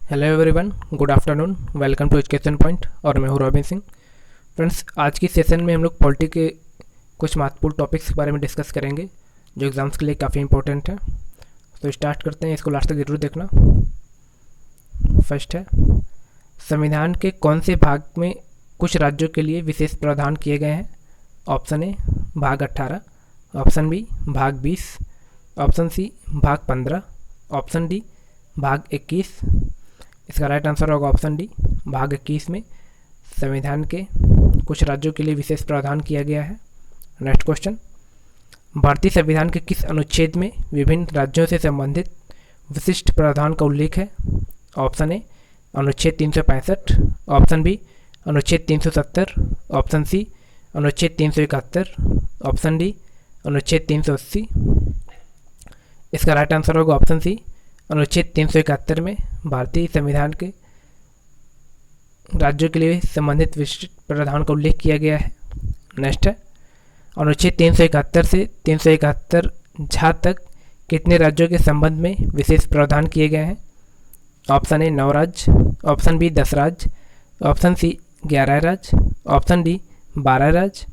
Hello everyone, good afternoon. Welcome to education point और मैं हूँ रॉबिन सिंह। फ्रेंड्स, आज की सेशन में हम लोग पॉलिटी के कुछ महत्वपूर्ण टॉपिक्स के बारे में डिस्कस करेंगे जो एग्ज़ाम्स के लिए काफ़ी इंपॉर्टेंट है। तो स्टार्ट करते हैं, इसको लास्ट तक जरूर देखना। फर्स्ट है, संविधान के कौन से भाग में कुछ राज्यों के लिए विशेष प्रावधान किए गए हैं? ऑप्शन ए भाग 18, ऑप्शन बी भाग 20, ऑप्शन सी भाग 15, ऑप्शन डी भाग 21। इसका राइट आंसर होगा ऑप्शन डी, भाग 21 में संविधान के कुछ राज्यों के लिए विशेष प्रावधान किया गया है। नेक्स्ट क्वेश्चन, भारतीय संविधान के किस अनुच्छेद में विभिन्न राज्यों से संबंधित विशिष्ट प्रावधान का उल्लेख है? ऑप्शन ए अनुच्छेद 365, ऑप्शन बी अनुच्छेद 370, ऑप्शन सी अनुच्छेद 371, ऑप्शन डी अनुच्छेद 380। इसका राइट आंसर होगा ऑप्शन सी, अनुच्छेद 371 में भारतीय संविधान के राज्यों के लिए संबंधित विशिष्ट प्रावधान का उल्लेख किया गया है। नेक्स्ट है, अनुच्छेद 371 से 371 झा तक कितने राज्यों के संबंध में विशेष प्रावधान किए गए हैं? ऑप्शन ए 9 राज्य, ऑप्शन बी 10 राज्य, ऑप्शन सी 11 राज्य, ऑप्शन डी 12 राज्य।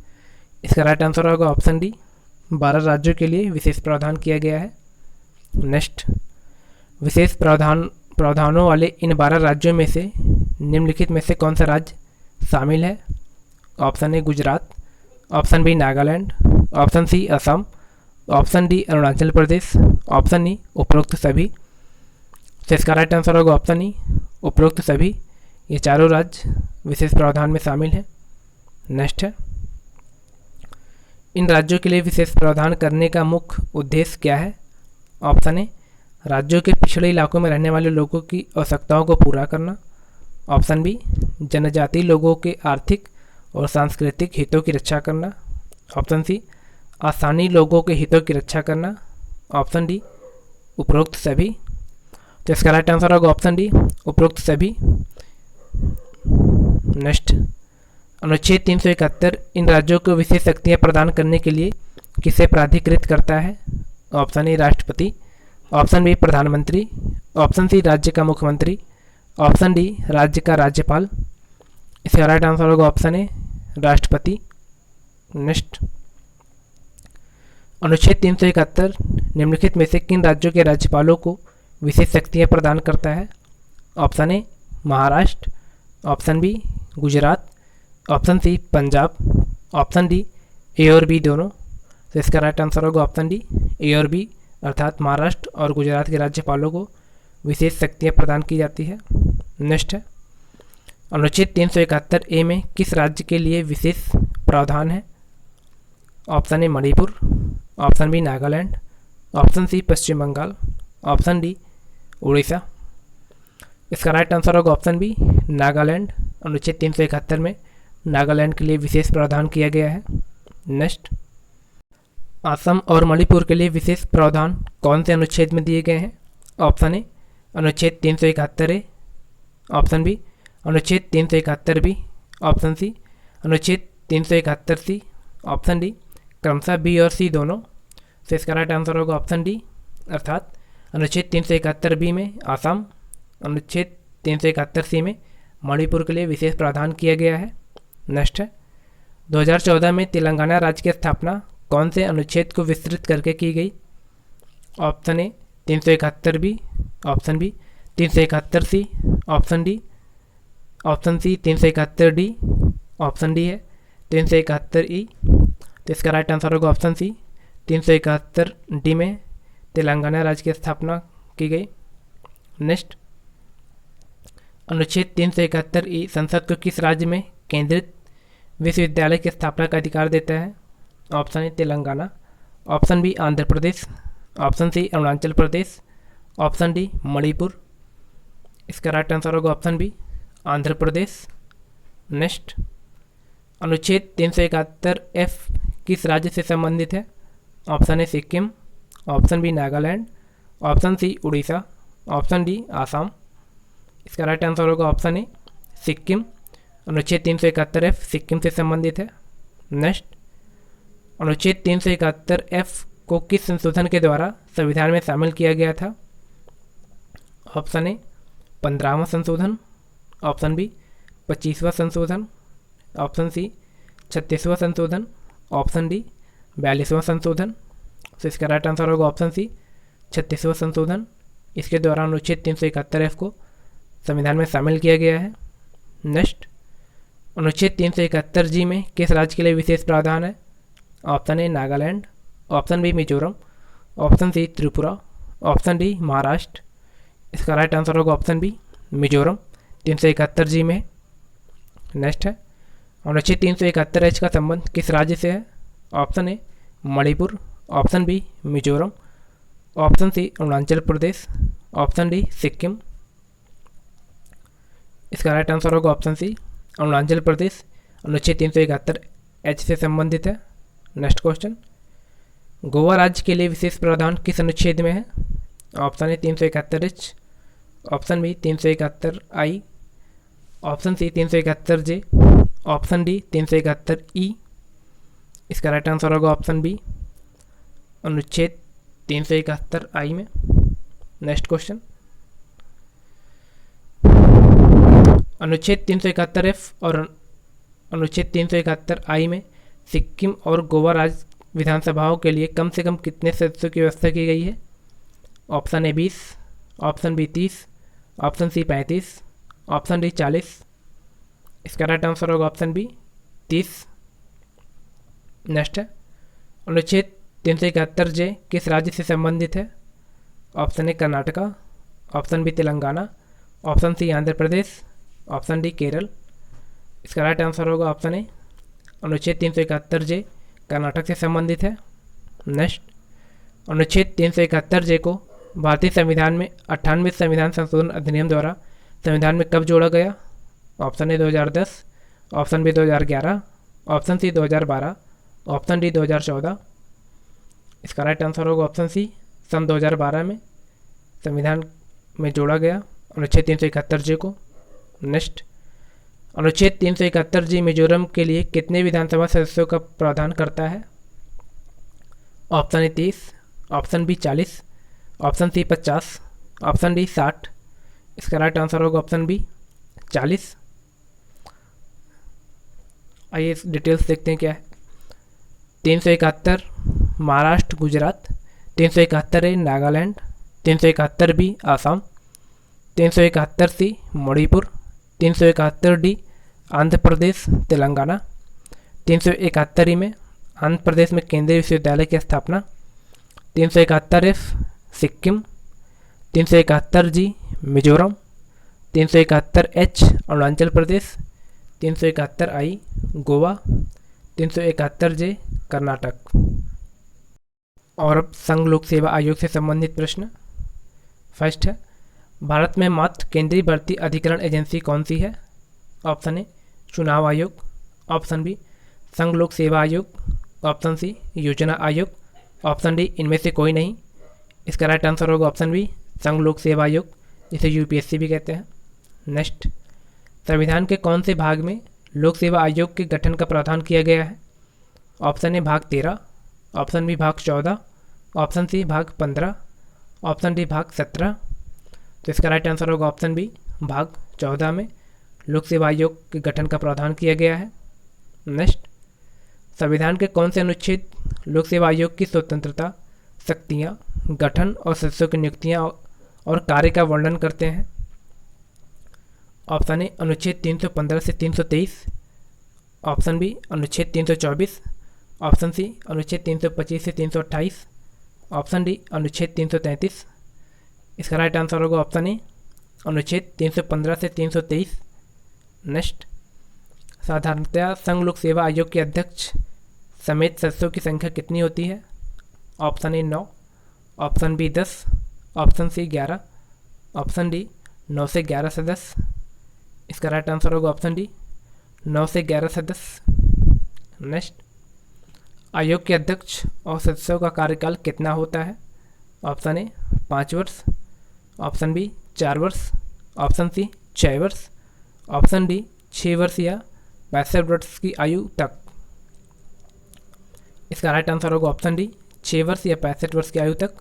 इसका राइट आंसर होगा ऑप्शन डी, 12 राज्यों के लिए विशेष प्रावधान किया गया है। नेक्स्ट, विशेष प्रावधानों वाले इन 12 राज्यों में से निम्नलिखित में से कौन सा राज्य शामिल है? Option A Gujarat, option B Nagaland, option C Assam, option D Arunachal Pradesh, option E उपरोक्त सभी। तो इसका राइट आंसर होगा ऑप्शन ई, उपरोक्त सभी। ये चारों राज्य विशेष प्रावधान में शामिल हैं। नेक्स्ट है, इन राज्यों के लिए विशेष प्रावधान करने का मुख्य उद्देश्य क्या है? ऑप्शन ए राज्यों के पिछड़े इलाकों में रहने वाले लोगों की आवश्यकताओं को पूरा करना, ऑप्शन बी जनजातीय लोगों के आर्थिक और सांस्कृतिक हितों की रक्षा करना, ऑप्शन सी स्थानीय लोगों के हितों की रक्षा करना, ऑप्शन डी उपरोक्त सभी। तो इसका राइट आंसर होगा ऑप्शन डी, उपरोक्त सभी। नेक्स्ट, अनुच्छेद 371 इन राज्यों को विशेष शक्तियाँ प्रदान करने के लिए किसे प्राधिकृत करता है? ऑप्शन ए राष्ट्रपति, ऑप्शन बी प्रधानमंत्री, ऑप्शन सी राज्य का मुख्यमंत्री, ऑप्शन डी राज्य का राज्यपाल। इसका राइट आंसर होगा ऑप्शन ए राष्ट्रपति। नेक्स्ट, अनुच्छेद 371 निम्नलिखित में से किन राज्यों के राज्यपालों को विशेष शक्तियाँ प्रदान करता है? Option A Maharashtra, option B Gujarat, option C Punjab, option D A और बी दोनों। तो इसका राइट आंसर होगा ऑप्शन डी, ए और बी, अर्थात महाराष्ट्र और गुजरात के राज्यपालों को विशेष शक्तियाँ प्रदान की जाती है। नेक्स्ट है, अनुच्छेद 371 ए में किस राज्य के लिए विशेष प्रावधान है? Option A Manipur, option B Nagaland, option C Paschim Bengal, option D Orissa. इसका राइट आंसर होगा ऑप्शन बी नागालैंड। अनुच्छेद 371 में नागालैंड के लिए विशेष प्रावधान किया गया है। नेक्स्ट, असम और मणिपुर के लिए विशेष प्रावधान कौन से अनुच्छेद में दिए गए हैं? ऑप्शन ए अनुच्छेद 371 ए, ऑप्शन बी अनुच्छेद 371 बी, ऑप्शन सी अनुच्छेद 371 सी, ऑप्शन डी क्रमशः बी और सी दोनों। तो इसका राइट आंसर होगा ऑप्शन डी, अर्थात अनुच्छेद 371 बी में असम, अनुच्छेद 371 सी में मणिपुर के लिए विशेष प्रावधान किया गया है। नेक्स्ट है, 2014 में तेलंगाना राज्य की स्थापना कौन से अनुच्छेद को विस्तृत करके की गई? Option A 371 B, option B 371 C, option D, option C 371 D, option D है 371 ई। तो इसका राइट आंसर होगा ऑप्शन सी, 371 डी में तेलंगाना राज्य की स्थापना की गई। नेक्स्ट, अनुच्छेद 371 ई संसद को किस राज्य में केंद्रित विश्वविद्यालय की स्थापना का अधिकार देता है? Option A Telangana, option B Andhra Pradesh, option C Arunachal Pradesh, option D Manipur. इसका राइट आंसर होगा option B Andhra Pradesh. Next, अनुच्छेद 371 एफ किस राज्य से संबंधित है? Option A Sikkim, option B Nagaland, option C Orissa, option D Assam. इसका राइट आंसर होगा ऑप्शन ए सिक्किम। अनुच्छेद 371 एफ सिक्किम से संबंधित है। नेक्स्ट, अनुच्छेद 371 एफ को किस संशोधन के द्वारा संविधान में शामिल किया गया था? ऑप्शन ए 15वां संशोधन, ऑप्शन बी 25वां संशोधन, ऑप्शन सी 36वां संशोधन, ऑप्शन डी 42वां संशोधन। तो इसका राइट आंसर होगा ऑप्शन सी 36वां संशोधन। इसके द्वारा अनुच्छेद 371F को संविधान में शामिल किया गया है। नेक्स्ट, अनुच्छेद 371G में किस राज्य के लिए विशेष प्रावधान है? Option A Nagaland, option B Mizoram, option C Tripura, option D Maharashtra. इसका राइट आंसर होगा ऑप्शन बी मिजोरम 371G में। नेक्स्ट है, अनुच्छेद 371H का संबंध किस राज्य से है? Option A Manipur, option B Mizoram, option C Arunachal Pradesh, option D Sikkim. इसका राइट आंसर होगा ऑप्शन सी अरुणाचल प्रदेश अनुच्छेद 371H से संबंधित है। नेक्स्ट क्वेश्चन, गोवा राज्य के लिए विशेष प्रावधान किस अनुच्छेद में है? Option A 371H, option B 371I, option C 371J, option D 371E। इसका राइट आंसर होगा ऑप्शन बी अनुच्छेद 371I में। नेक्स्ट क्वेश्चन, अनुच्छेद 371F और अनुच्छेद 371I में सिक्किम और गोवा राज्य विधानसभाओं के लिए कम से कम कितने सदस्यों की व्यवस्था की गई है? Option A 20, option B 30, option C 35, option D 40। इसका राइट आंसर होगा ऑप्शन बी 30। नेक्स्ट है, अनुच्छेद 371J किस राज्य से संबंधित है? Option A Karnataka, option B Telangana, option C Andhra Pradesh, option D Kerala. इसका राइट आंसर होगा ऑप्शन ए अनुच्छेद 371J कर्नाटक से संबंधित है। नेक्स्ट, अनुच्छेद 371J को भारतीय संविधान में 98वें संविधान संशोधन अधिनियम द्वारा संविधान में कब जोड़ा गया? Option A 2010, option B 2011, option C 2012, option D 2014। इसका राइट आंसर होगा ऑप्शन सी सन 2012 में संविधान में जोड़ा गया अनुच्छेद 371J को। नेक्स्ट, अनुच्छेद 371G मिजोरम के लिए कितने विधानसभा सदस्यों का प्रावधान करता है? Option A 30, option B 40, option C 50, option D 60। इसका राइट आंसर होगा ऑप्शन बी 40। आइए डिटेल्स देखते हैं क्या है। 371 Maharashtra Gujarat, 371A Nagaland, 371B Assam, 371C Manipur, 371D Andhra Pradesh Telangana, 371E में आंध्र प्रदेश में केंद्रीय विश्वविद्यालय की स्थापना, 371F Sikkim, 371G Mizoram, 371H Arunachal Pradesh, 371I Goa, 371J Karnataka. और अब संघ लोक सेवा आयोग से संबंधित प्रश्न। फर्स्ट है, भारत में मात्र केंद्रीय भर्ती अधिकरण एजेंसी कौन सी है? ऑप्शन ए चुनाव आयोग, ऑप्शन बी संघ लोक सेवा आयोग, ऑप्शन सी योजना आयोग, ऑप्शन डी इनमें से कोई नहीं। इसका राइट आंसर होगा ऑप्शन बी संघ लोक सेवा आयोग, जिसे यूपीएससी भी कहते हैं। नेक्स्ट, संविधान के कौन से भाग में लोक सेवा आयोग के गठन का प्रावधान किया गया है? ऑप्शन ए भाग 13, ऑप्शन बी भाग 14, ऑप्शन सी भाग 15, ऑप्शन डी भाग 17। तो इसका राइट आंसर होगा ऑप्शन बी भाग 14 में लोक सेवा आयोग के गठन का प्रावधान किया गया है। नेक्स्ट, संविधान के कौन से अनुच्छेद लोक सेवा आयोग की स्वतंत्रता, शक्तियाँ, गठन और सदस्यों की नियुक्तियाँ और कार्य का वर्णन करते हैं? ऑप्शन ए अनुच्छेद 315 से 323, ऑप्शन बी अनुच्छेद 324, ऑप्शन सी अनुच्छेद 325 से 328, ऑप्शन डी अनुच्छेद 333। इसका राइट आंसर होगा ऑप्शन ए अनुच्छेद 315 से 323। नेक्स्ट, साधारणतया संघ लोक सेवा आयोग के अध्यक्ष समेत सदस्यों की संख्या कितनी होती है? Option A 9, option B 10, option C 11, option D 9 से 11 सदस्य। इसका राइट आंसर होगा ऑप्शन डी 9 से 11 सदस्य। नेक्स्ट, आयोग के अध्यक्ष और सदस्यों का कार्यकाल कितना होता है? ऑप्शन ए 5 वर्ष, ऑप्शन बी 4 वर्ष, ऑप्शन सी 6 वर्ष, ऑप्शन डी 6 वर्ष या 65 वर्ष की आयु तक। इसका राइट आंसर होगा ऑप्शन डी 6 वर्ष या 65 वर्ष की आयु तक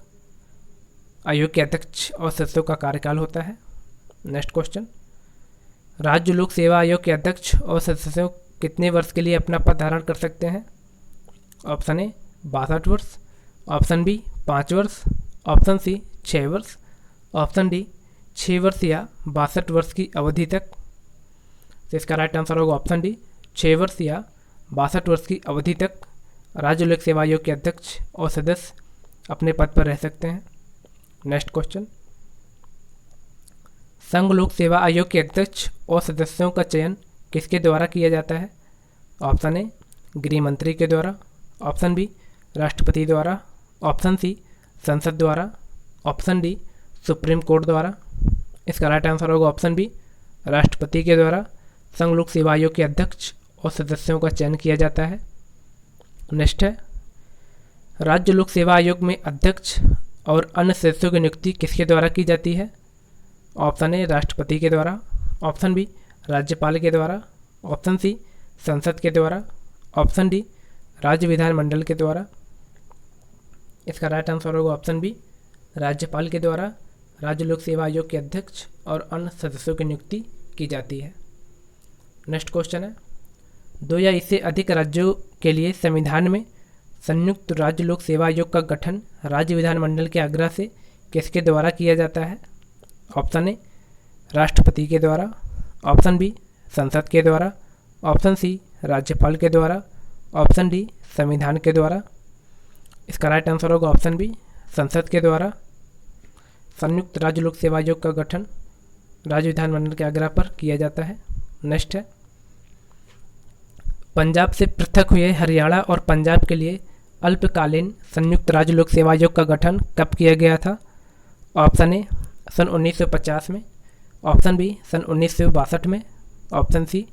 आयोग के अध्यक्ष और सदस्यों का कार्यकाल होता है। नेक्स्ट क्वेश्चन, राज्य लोक सेवा आयोग के अध्यक्ष और सदस्यों कितने वर्ष के लिए अपना पद धारण कर सकते हैं? ऑप्शन ए 62 वर्ष, ऑप्शन बी 5 वर्ष, ऑप्शन सी 6 वर्ष, ऑप्शन डी 6 वर्ष या 62 वर्ष की अवधि तक। तो इसका राइट आंसर होगा ऑप्शन डी 6 वर्ष या 62 वर्ष की अवधि तक राज्य लोक सेवा आयोग के अध्यक्ष और सदस्य अपने पद पर रह सकते हैं। नेक्स्ट क्वेश्चन, संघ लोक सेवा आयोग के अध्यक्ष और सदस्यों का चयन किसके द्वारा किया जाता है? ऑप्शन ए गृह मंत्री के द्वारा, ऑप्शन बी राष्ट्रपति द्वारा, ऑप्शन सी संसद द्वारा, ऑप्शन डी सुप्रीम कोर्ट द्वारा। इसका राइट आंसर होगा ऑप्शन बी राष्ट्रपति के द्वारा संघ लोक सेवा आयोग के अध्यक्ष और सदस्यों का चयन किया जाता है। नेक्स्ट है, राज्य लोक सेवा आयोग में अध्यक्ष और अन्य सदस्यों की नियुक्ति किसके द्वारा की जाती है? ऑप्शन ए राष्ट्रपति के द्वारा, ऑप्शन बी राज्यपाल के द्वारा, ऑप्शन सी संसद के द्वारा, ऑप्शन डी राज्य विधानमंडल के द्वारा। इसका राइट आंसर होगा ऑप्शन बी राज्यपाल के द्वारा राज्य लोक सेवा आयोग के अध्यक्ष और अन्य सदस्यों की नियुक्ति की जाती है। नेक्स्ट क्वेश्चन है, 2 या इससे अधिक राज्यों के लिए संविधान में संयुक्त राज्य लोक सेवा आयोग का गठन राज्य विधानमंडल के आग्रह से किसके द्वारा किया जाता है? ऑप्शन ए राष्ट्रपति के द्वारा, ऑप्शन बी संसद के द्वारा, ऑप्शन सी राज्यपाल के द्वारा, ऑप्शन डी संविधान के द्वारा। इसका राइट आंसर होगा ऑप्शन बी संसद के द्वारा संयुक्त राज्य लोक सेवा आयोग का गठन राज्य विधानमंडल के आग्रह पर किया जाता है। नेक्स्ट है, पंजाब से पृथक हुए हरियाणा और पंजाब के लिए अल्पकालीन संयुक्त राज्य लोक सेवा आयोग का गठन कब किया गया था? ऑप्शन ए सन 1950 में, ऑप्शन बी सन 1962 में, ऑप्शन सी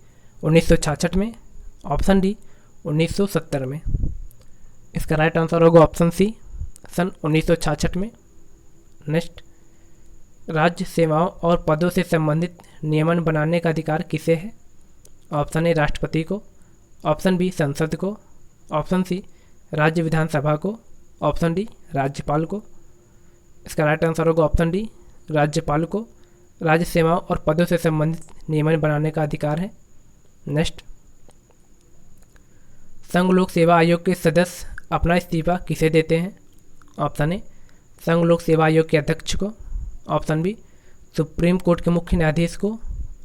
1966 में, ऑप्शन डी 1970 में। इसका राइट आंसर होगा ऑप्शन सी सन 1966 में। नेक्स्ट, राज्य सेवाओं और पदों से संबंधित नियमन बनाने का अधिकार किसे है? ऑप्शन ए राष्ट्रपति को, ऑप्शन बी संसद को, ऑप्शन सी राज्य विधानसभा को, ऑप्शन डी राज्यपाल को। इसका राइट आंसर होगा ऑप्शन डी राज्यपाल को राज्य सेवाओं और पदों से संबंधित नियमन बनाने का अधिकार है। नेक्स्ट, संघ लोक सेवा आयोग के सदस्य अपना इस्तीफा किसे देते हैं? ऑप्शन ए संघ लोक सेवा आयोग के अध्यक्ष को, ऑप्शन बी सुप्रीम कोर्ट के मुख्य न्यायाधीश को,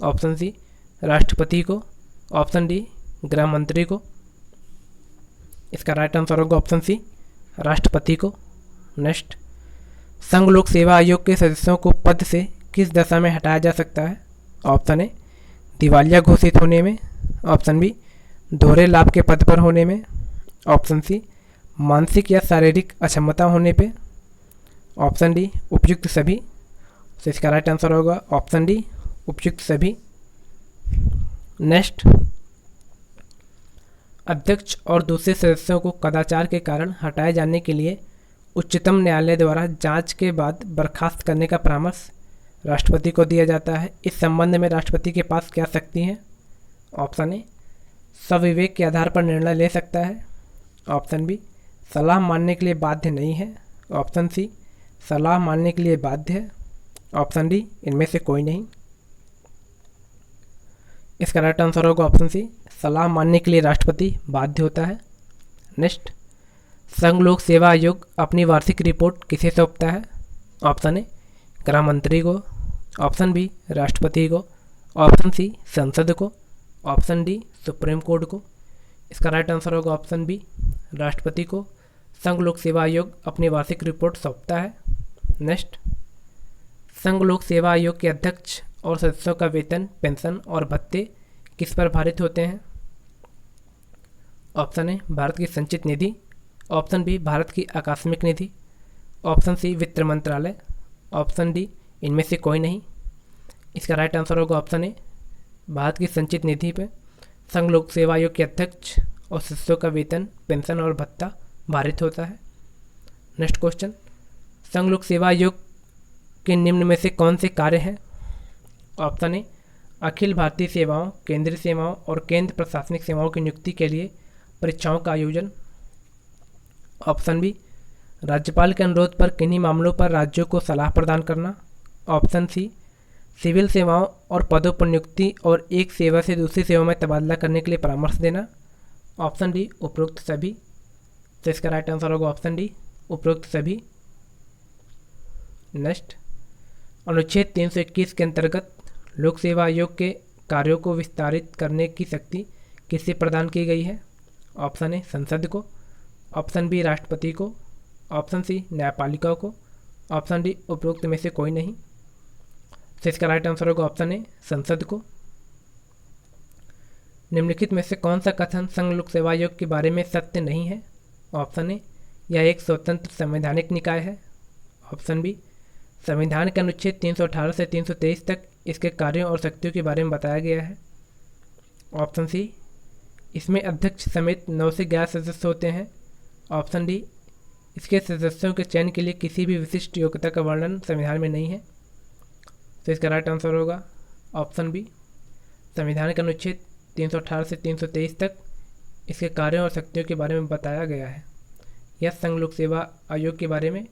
ऑप्शन सी राष्ट्रपति को, ऑप्शन डी गृह मंत्री को। इसका राइट आंसर होगा ऑप्शन सी राष्ट्रपति को। नेक्स्ट, संघ लोक सेवा आयोग के सदस्यों को पद से किस दशा में हटाया जा सकता है? ऑप्शन ए दिवालिया घोषित होने में, ऑप्शन बी दोहरे लाभ के पद पर होने में, ऑप्शन सी मानसिक या शारीरिक अक्षमता होने पे, ऑप्शन डी उपयुक्त सभी। तो इसका राइट आंसर होगा ऑप्शन डी उपयुक्त सभी। नेक्स्ट, अध्यक्ष और दूसरे सदस्यों को कदाचार के कारण हटाए जाने के लिए उच्चतम न्यायालय द्वारा जांच के बाद बर्खास्त करने का परामर्श राष्ट्रपति को दिया जाता है। इस संबंध में राष्ट्रपति के पास क्या शक्ति है? ऑप्शन ए स्वविवेक के आधार पर निर्णय ले सकता है, ऑप्शन बी सलाह मानने के लिए बाध्य नहीं है, ऑप्शन सी सलाह मानने के लिए बाध्य है, ऑप्शन डी इनमें से कोई नहीं। इसका राइट आंसर होगा ऑप्शन सी सलाह मानने के लिए राष्ट्रपति बाध्य होता है। नेक्स्ट, संघ लोक सेवा आयोग अपनी वार्षिक रिपोर्ट किसे सौंपता है? ऑप्शन ए गृह मंत्री को, ऑप्शन बी राष्ट्रपति को, ऑप्शन सी संसद को, ऑप्शन डी सुप्रीम कोर्ट को। इसका राइट आंसर होगा ऑप्शन बी राष्ट्रपति को संघ लोक सेवा आयोग अपनी वार्षिक रिपोर्ट सौंपता है। नेक्स्ट, संघ लोक सेवा आयोग के अध्यक्ष और सदस्यों का वेतन, पेंशन और भत्ते किस पर भारित होते हैं? ऑप्शन ए भारत की संचित निधि, ऑप्शन बी भारत की आकस्मिक निधि, ऑप्शन सी वित्त मंत्रालय, ऑप्शन डी इनमें से कोई नहीं। इसका राइट आंसर होगा ऑप्शन ए भारत की संचित निधि पे संघ लोक सेवा आयोग के अध्यक्ष और सदस्यों का वेतन, पेंशन और भत्ता भारित होता है। नेक्स्ट क्वेश्चन, संघ लोक सेवा आयोग के निम्न में से कौन से कार्य हैं? ऑप्शन ए अखिल भारतीय सेवाओं, केंद्रीय सेवाओं और केंद्र प्रशासनिक सेवाओं की नियुक्ति के लिए परीक्षाओं का आयोजन, ऑप्शन बी राज्यपाल के अनुरोध पर किन्हीं मामलों पर राज्यों को सलाह प्रदान करना, ऑप्शन सी सिविल सेवाओं और पदों पर नियुक्ति और एक सेवा से दूसरी सेवा में तबादला करने के लिए परामर्श देना। ऑप्शन डी उपरोक्त सभी। तो इसका राइट आंसर होगा ऑप्शन डी उपरोक्त सभी। नेक्स्ट, अनुच्छेद 321 के अंतर्गत लोक सेवा आयोग के कार्यों को विस्तारित करने की शक्ति किससे प्रदान की गई है? ऑप्शन ए संसद को, ऑप्शन बी राष्ट्रपति को, ऑप्शन सी न्यायपालिका को, ऑप्शन डी उपरोक्त में से कोई नहीं। तो इसका राइट आंसर होगा ऑप्शन ए संसद को। निम्नलिखित में से कौन सा कथन संघ लोक सेवा आयोग के बारे में सत्य नहीं है? ऑप्शन ए यह एक स्वतंत्र संवैधानिक निकाय है, ऑप्शन बी संविधान के अनुच्छेद 318 से 323 तक इसके कार्यों और शक्तियों के बारे में बताया गया है, ऑप्शन सी इसमें अध्यक्ष समेत 9 से 11 सदस्य होते हैं, ऑप्शन डी इसके सदस्यों के चयन के लिए किसी भी विशिष्ट योग्यता का वर्णन संविधान में नहीं है। तो इसका राइट आंसर होगा ऑप्शन बी संविधान के अनुच्छेद 318 से 323 तक इसके कार्यों और शक्तियों के बारे में बताया गया है। यह संघ लोक सेवा आयोग के बारे में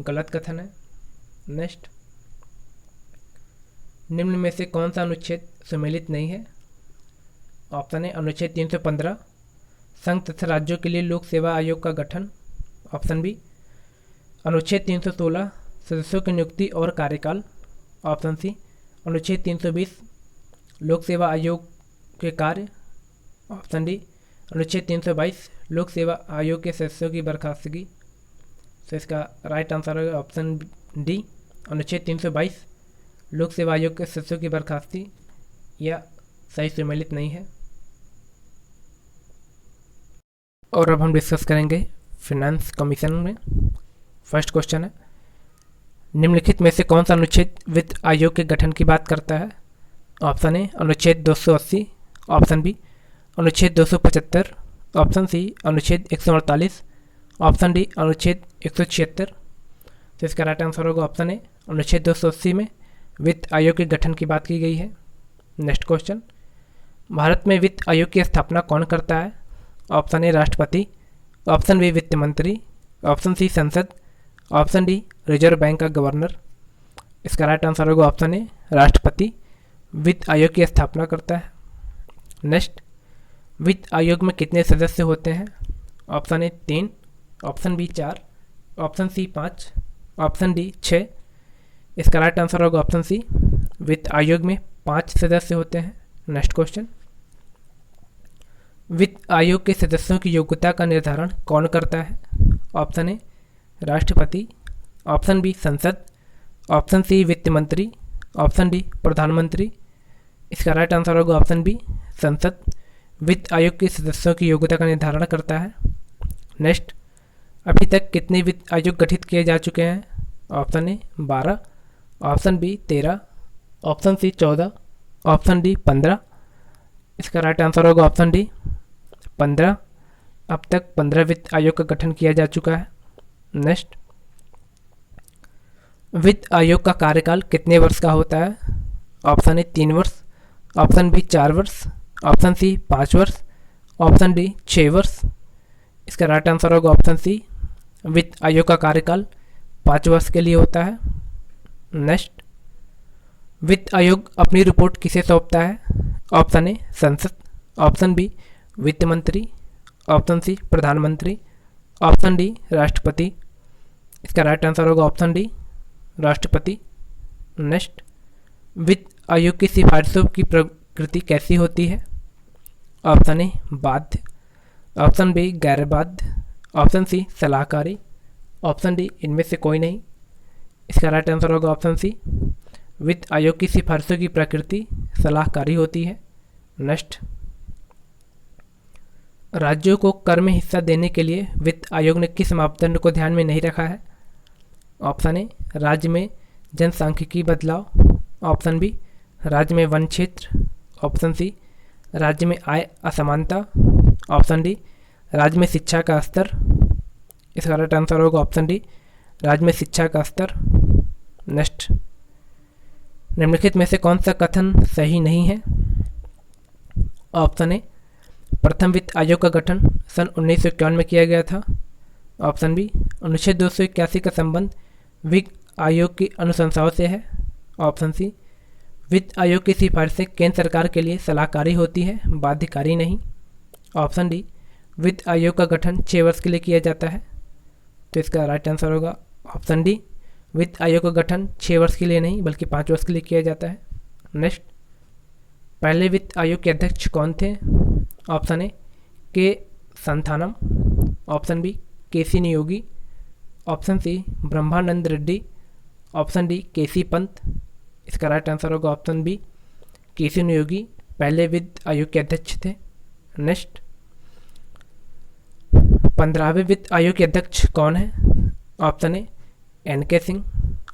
गलत कथन है। नेक्स्ट, निम्न में से कौन सा अनुच्छेद सम्मिलित नहीं है? ऑप्शन ए अनुच्छेद 315 संघ तथा राज्यों के लिए लोक सेवा आयोग का गठन, ऑप्शन बी अनुच्छेद 316 सदस्यों की नियुक्ति और कार्यकाल, ऑप्शन सी अनुच्छेद 320 लोक सेवा आयोग के कार्य, ऑप्शन डी अनुच्छेद 322 लोक सेवा आयोग के सदस्यों की बर्खास्तगी। तो इसका राइट आंसर है ऑप्शन डी अनुच्छेद 322 लोक सेवा आयोग के सदस्यों की बर्खास्ती या सही सम्मिलित नहीं है। और अब हम डिस्कस करेंगे फिनेंस कमीशन में। फर्स्ट क्वेश्चन है, निम्नलिखित में से कौन सा अनुच्छेद वित्त आयोग के गठन की बात करता है? ऑप्शन ए अनुच्छेद 280, ऑप्शन बी अनुच्छेद 275, ऑप्शन सी अनुच्छेद 148, ऑप्शन डी अनुच्छेद 176। तो इसका राइट आंसर होगा ऑप्शन ए अनुच्छेद 280 में वित्त आयोग के गठन की बात की गई है। नेक्स्ट क्वेश्चन, भारत में वित्त आयोग की स्थापना कौन करता है? ऑप्शन ए राष्ट्रपति, ऑप्शन बी वित्त मंत्री, ऑप्शन सी संसद, ऑप्शन डी रिजर्व बैंक का गवर्नर। इसका राइट आंसर होगा ऑप्शन ए राष्ट्रपति वित्त आयोग की स्थापना करता है। नेक्स्ट, वित्त आयोग में कितने सदस्य होते हैं? Option A 3, option B 4, option C 5, option D 6। इसका राइट आंसर होगा ऑप्शन सी वित्त आयोग में 5 सदस्य होते हैं। नेक्स्ट क्वेश्चन, वित्त आयोग के सदस्यों की योग्यता का निर्धारण कौन करता है? ऑप्शन ए राष्ट्रपति, ऑप्शन बी संसद, ऑप्शन सी वित्त मंत्री, ऑप्शन डी प्रधानमंत्री। इसका राइट आंसर होगा ऑप्शन बी संसद वित्त आयोग के सदस्यों की योग्यता का निर्धारण करता है। नेक्स्ट, अभी तक कितने वित्त आयोग गठित किए जा चुके हैं? Option A 12, option B 13, option C 14, option D 15। इसका राइट आंसर होगा ऑप्शन डी 15। अब तक 15 वित्त आयोग का गठन किया जा चुका है। नेक्स्ट, वित्त आयोग का कार्यकाल कितने वर्ष का होता है? ऑप्शन ए 3 वर्ष, ऑप्शन बी 4 वर्ष, ऑप्शन सी 5 वर्ष, ऑप्शन डी 6 वर्ष। इसका राइट आंसर होगा ऑप्शन सी वित्त आयोग का कार्यकाल 5 वर्ष के लिए होता है। नेक्स्ट, वित्त आयोग अपनी रिपोर्ट किसे सौंपता है? ऑप्शन ए संसद, ऑप्शन बी वित्त मंत्री, ऑप्शन सी प्रधानमंत्री, ऑप्शन डी राष्ट्रपति। इसका राइट आंसर होगा ऑप्शन डी राष्ट्रपति। नेक्स्ट, वित्त आयोग की सिफारिशों की प्रकृति कैसी होती है? ऑप्शन ए बाध्य, ऑप्शन बी गैर बाध्य, ऑप्शन सी सलाहकारी, ऑप्शन डी इनमें से कोई नहीं। इसका राइट आंसर होगा ऑप्शन सी वित्त आयोग की सिफारिशों की प्रकृति सलाहकारी होती है। नेक्स्ट, राज्यों को कर में हिस्सा देने के लिए वित्त आयोग ने किस मापदंड को ध्यान में नहीं रखा है? ऑप्शन ए राज्य में जनसांख्यिकी बदलाव, ऑप्शन बी राज्य में वन क्षेत्र, ऑप्शन सी राज्य में आय असमानता, ऑप्शन डी राज्य में शिक्षा का स्तर। इसका राइट आंसर होगा ऑप्शन डी राज्य में शिक्षा का स्तर। नेक्स्ट, निम्नलिखित में से कौन सा कथन सही नहीं है? ऑप्शन ए प्रथम वित्त आयोग का गठन सन 1951 में किया गया था, ऑप्शन बी अनुच्छेद 281 का संबंध वित्त आयोग की अनुशंसाओं से है, ऑप्शन सी वित्त आयोग की सिफारिशें केंद्र सरकार के लिए सलाहकारी होती है, बाध्यकारी नहीं। ऑप्शन डी, वित्त आयोग का गठन 6 वर्ष के लिए किया जाता है। तो इसका राइट आंसर होगा ऑप्शन डी, वित्त आयोग का गठन 6 वर्ष के लिए नहीं बल्कि 5 वर्ष के लिए किया जाता है। नेक्स्ट, पहले वित्त आयोग के अध्यक्ष कौन थे? ऑप्शन ए के संथानम, ऑप्शन बी के सी नियोगी, ऑप्शन सी ब्रह्मानंद रेड्डी, ऑप्शन डी के सी पंत। इसका राइट आंसर होगा ऑप्शन बी, के सी नियोगी पहले वित्त आयोग के अध्यक्ष थे। नेक्स्ट, 15वें वित्त आयोग के अध्यक्ष कौन है? Option A N K Singh,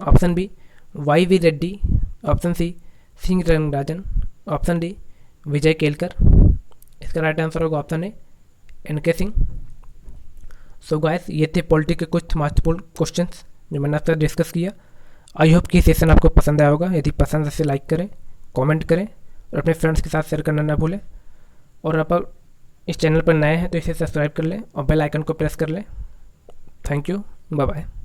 option B Y V Reddy, option C Singh Rangarajan, option D Vijay Kelkar. इसका राइट आंसर होगा option A N K Singh. So guys, ये थे पॉलिटी के कुछ महत्वपूर्ण क्वेश्चंस जो मैंने आपसे डिस्कस किया। आई होप कि सेशन आपको पसंद आया होगा। यदि पसंद है तो लाइक करें, कमेंट करें और अपने फ्रेंड्स के साथ शेयर करना ना भूलें। और आप इस चैनल पर नए हैं तो इसे सब्सक्राइब कर लें और बेल आइकन को प्रेस कर लें। Thank you, bye bye.